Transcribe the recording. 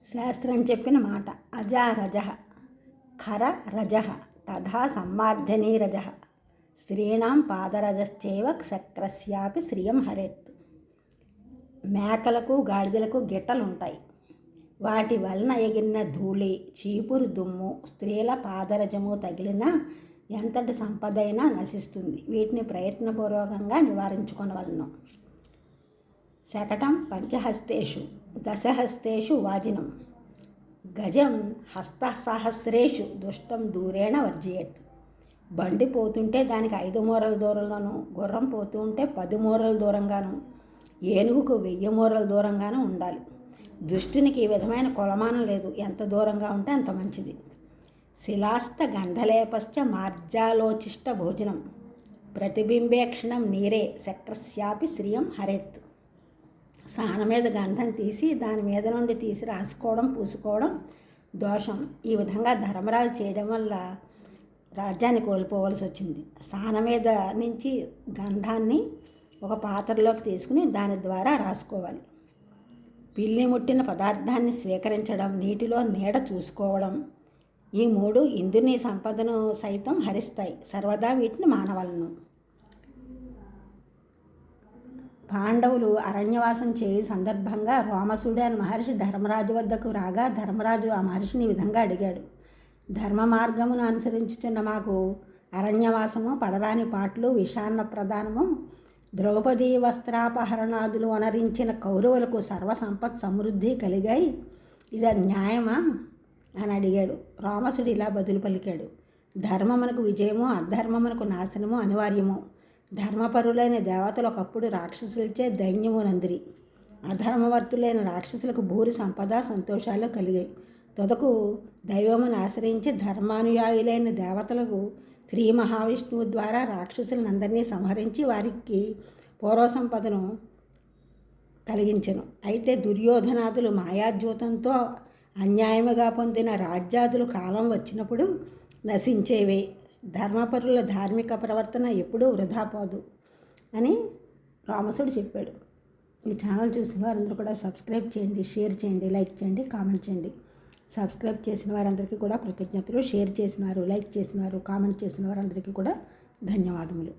శాస్త్రం చెప్పిన మాట. అజారజ ఖర రజ తథా సమ్మార్జనీరజ స్త్రీణాం పాదరజశ్చైవ శక్రస్యాపి శ్రియం హరేత్. మేకలకు గాడిదలకు గిట్టలు ఉంటాయి. వాటి వలన ఎగిరిన ధూళి, చీపురు, దుమ్ము, స్త్రీల పాదరజము తగిలిన ఎంతటి సంపదైనా నశిస్తుంది. వీటిని ప్రయత్నపూర్వకంగా నివారించుకొనవలెను. శకటం పంచహస్తేషు దశహస్తేషు వాజినం గజం హస్తసహస్రేషు దుష్టం దూరేణ వర్జయేత్. బండి పోతుంటే దానికి 5 మూరల దూరంలోనూ, గుర్రం పోతూ ఉంటే 10 మూరల దూరంగాను, ఏనుగుకు 1000 మూరల దూరంగానూ ఉండాలి. దుష్టునికి ఈ విధమైన కొలమానం లేదు. ఎంత దూరంగా ఉంటే అంత మంచిది. శిలాస్త గంధలేపశ్చ మార్జాలోచిష్ట భోజనం ప్రతిబింబేక్షణం నీరే శక్రస్యాపి శ్రియం హరేత్. సాన మీద గంధం తీసి దాని మీద నుండి తీసి రాసుకోవడం, పూసుకోవడం దోషం. ఈ విధంగా ధర్మరాజు చేయడం వల్ల రాజ్యాన్ని కోల్పోవలసి వచ్చింది. సాన మీద నుంచి గంధాన్ని ఒక పాత్రలోకి తీసుకుని దాని ద్వారా రాసుకోవాలి. పిల్లి ముట్టిన పదార్థాన్ని స్వీకరించడం, నీటిలో నీడ చూసుకోవడం, ఈ 3 ఇంద్రుని సంపదను సైతం హరిస్తాయి. సర్వదా వీటిని మానవలను. పాండవులు అరణ్యవాసం చేయు సందర్భంగా రోమసుడు అని మహర్షి ధర్మరాజు వద్దకు రాగా ధర్మరాజు ఆ మహర్షిని ఈ విధంగా అడిగాడు. ధర్మ మార్గమును అనుసరించుతున్న మాకు అరణ్యవాసము, పడరాని పాటలు, విషాన్న ప్రదానము, ద్రౌపదీ వస్త్రాపహరణాదులు అనరించిన కౌరవులకు సర్వసంపత్ సమృద్ధి కలిగాయి. ఇది న్యాయమా అని అడిగాడు. రామసుడు ఇలా బదులు పలికాడు. ధర్మమునకు విజయము, అధర్మమునకు నాశనము అనివార్యము. ధర్మపరులైన దేవతలు ఒకప్పుడు రాక్షసులచే దైన్యము నందిరి. అధర్మవర్తులైన రాక్షసులకు భూరి సంపద, సంతోషాలు కలిగాయి. తొదకు దైవమును ఆశ్రయించి ధర్మానుయాయులైన దేవతలకు శ్రీ మహావిష్ణువు ద్వారా రాక్షసులందరినీ సంహరించి వారికి పూర్వ సంపదను కలిగించెను. అయితే దుర్యోధనాదులు మాయాద్యూతంతో అన్యాయముగా పొందిన రాజ్యాదులు కాలం వచ్చినప్పుడు నశించేవే. ధర్మపరుల ధార్మిక ప్రవర్తన ఎప్పుడూ వృధా పోదు అని రామసుడు చెప్పాడు. ఈ ఛానల్ చూసిన వారందరూ కూడా సబ్స్క్రైబ్ చేయండి, షేర్ చేయండి, లైక్ చేయండి, కామెంట్ చేయండి. సబ్స్క్రైబ్ చేసిన వారందరికీ కూడా కృతజ్ఞతలు. షేర్ చేసినారు, లైక్ చేసినారు, కామెంట్ చేసిన వారందరికీ కూడా ధన్యవాదములు.